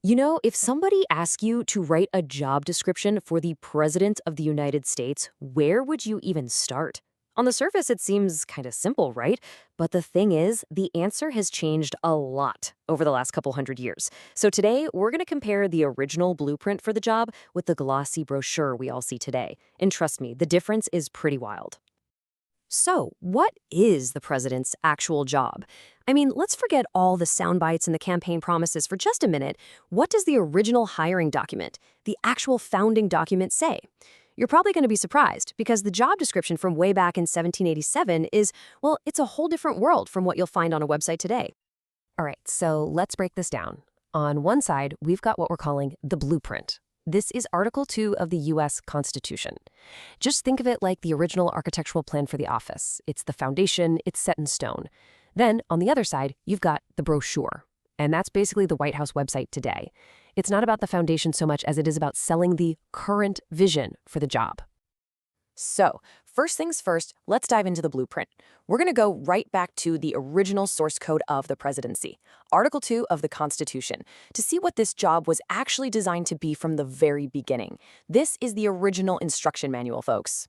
If somebody asked you to write a job description for the President of the United States, where would you even start? On the surface, it seems kind of simple, right? But the thing is, the answer has changed a lot over the last couple hundred years. So today, we're going to compare the original blueprint for the job with the glossy brochure we all see today. And trust me, the difference is pretty wild. So, what is the president's actual job? I mean, let's forget all the sound bites and the campaign promises for just a minute. What does the original hiring document, the actual founding document, say? You're probably going to be surprised because the job description from way back in 1787 is, well, it's a whole different world from what you'll find on a website today. All right, so let's break this down. On one side, we've got what we're calling the blueprint. This is Article 2 of the U.S. Constitution. Just think of it like the original architectural plan for the office. It's the foundation, it's set in stone. Then, on the other side, you've got the brochure. And that's basically the White House website today. It's not about the foundation so much as it is about selling the current vision for the job. So, first things first, let's dive into the blueprint. We're going to go right back to the original source code of the presidency, Article 2 of the Constitution, to see what this job was actually designed to be from the very beginning. This is the original instruction manual, folks.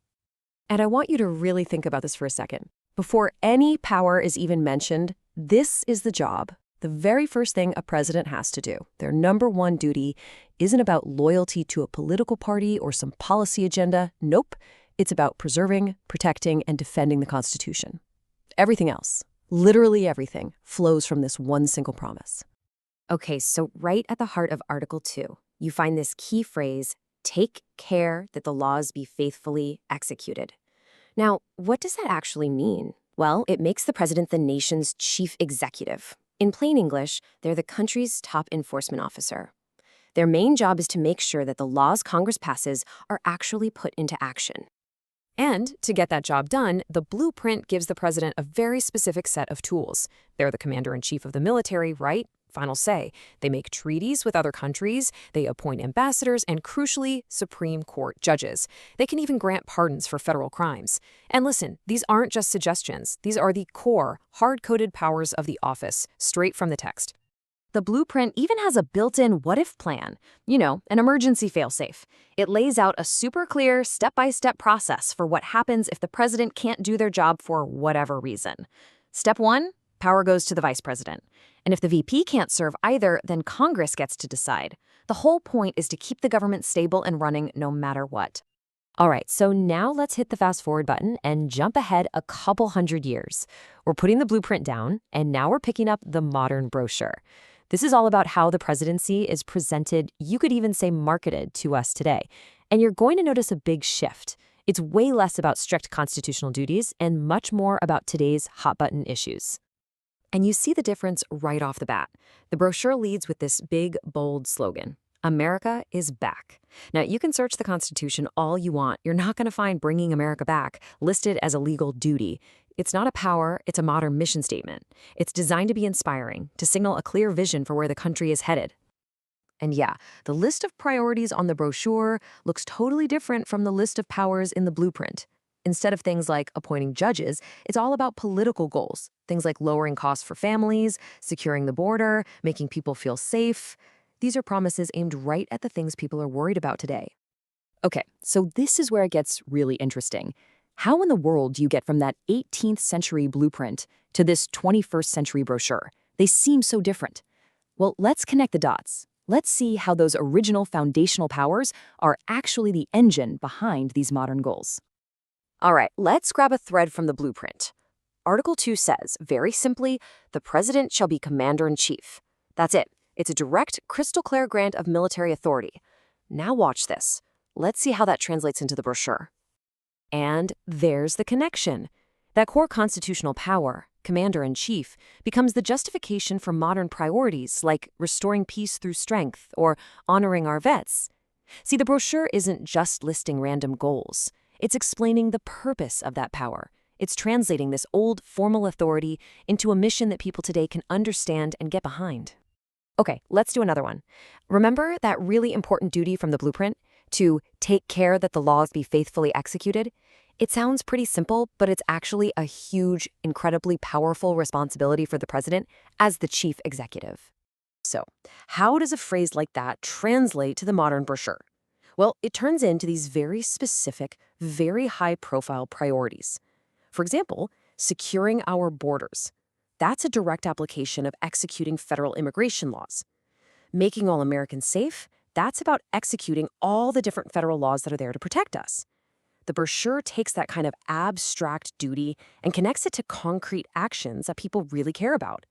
And I want you to really think about this for a second. Before any power is even mentioned, this is the job. The very first thing a president has to do, their number one duty, isn't about loyalty to a political party or some policy agenda. Nope. It's about preserving, protecting, and defending the Constitution. Everything else, literally everything, flows from this one single promise. Okay, so right at the heart of Article 2, you find this key phrase, take care that the laws be faithfully executed. Now, what does that actually mean? Well, it makes the president the nation's chief executive. In plain English, they're the country's top enforcement officer. Their main job is to make sure that the laws Congress passes are actually put into action. And to get that job done, the blueprint gives the president a very specific set of tools. They're the commander-in-chief of the military, right? Final say. They make treaties with other countries, they appoint ambassadors, and crucially, Supreme Court judges. They can even grant pardons for federal crimes. And listen, these aren't just suggestions. These are the core, hard-coded powers of the office, straight from the text. The blueprint even has a built-in what-if plan, an emergency fail-safe. It lays out a super clear, step-by-step process for what happens if the president can't do their job for whatever reason. Step 1, power goes to the vice president. And if the VP can't serve either, then Congress gets to decide. The whole point is to keep the government stable and running no matter what. All right, so now let's hit the fast-forward button and jump ahead a couple hundred years. We're putting the blueprint down, and now we're picking up the modern brochure. This is all about how the presidency is presented, you could even say marketed, to us today. And you're going to notice a big shift. It's way less about strict constitutional duties and much more about today's hot-button issues. And you see the difference right off the bat. The brochure leads with this big, bold slogan, America is back. Now, you can search the Constitution all you want. You're not going to find bringing America back listed as a legal duty. It's not a power, it's a modern mission statement. It's designed to be inspiring, to signal a clear vision for where the country is headed. And yeah, the list of priorities on the brochure looks totally different from the list of powers in the blueprint. Instead of things like appointing judges, it's all about political goals. Things like lowering costs for families, securing the border, making people feel safe. These are promises aimed right at the things people are worried about today. Okay, so this is where it gets really interesting. How in the world do you get from that 18th century blueprint to this 21st century brochure? They seem so different. Well, let's connect the dots. Let's see how those original foundational powers are actually the engine behind these modern goals. All right, let's grab a thread from the blueprint. Article 2 says, very simply, the president shall be commander-in-chief. That's it. It's a direct, crystal-clear grant of military authority. Now watch this. Let's see how that translates into the brochure. And there's the connection. That core constitutional power, commander-in-chief, becomes the justification for modern priorities like restoring peace through strength or honoring our vets. See, the brochure isn't just listing random goals. It's explaining the purpose of that power. It's translating this old, formal authority into a mission that people today can understand and get behind. Okay, let's do another one. Remember that really important duty from the blueprint? To take care that the laws be faithfully executed? It sounds pretty simple, but it's actually a huge, incredibly powerful responsibility for the president as the chief executive. So, how does a phrase like that translate to the modern brochure? Well, it turns into these very specific, very high profile priorities. For example, securing our borders. That's a direct application of executing federal immigration laws. Making all Americans safe, that's about executing all the different federal laws that are there to protect us. The brochure takes that kind of abstract duty and connects it to concrete actions that people really care about.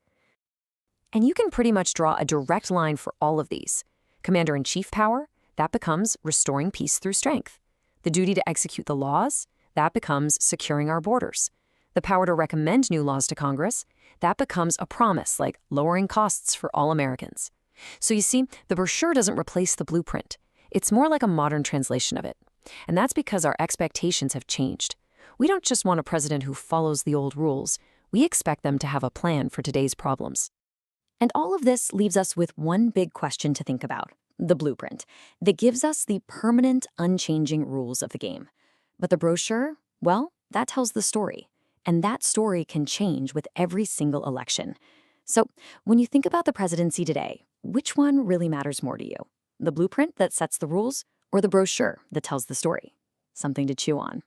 And you can pretty much draw a direct line for all of these. Commander-in-chief power, that becomes restoring peace through strength. The duty to execute the laws, that becomes securing our borders. The power to recommend new laws to Congress, that becomes a promise like lowering costs for all Americans. So you see, the brochure doesn't replace the blueprint. It's more like a modern translation of it. And that's because our expectations have changed. We don't just want a president who follows the old rules. We expect them to have a plan for today's problems. And all of this leaves us with one big question to think about, the blueprint, that gives us the permanent, unchanging rules of the game. But the brochure, well, that tells the story. And that story can change with every single election. So when you think about the presidency today, which one really matters more to you? The blueprint that sets the rules or the brochure that tells the story? Something to chew on.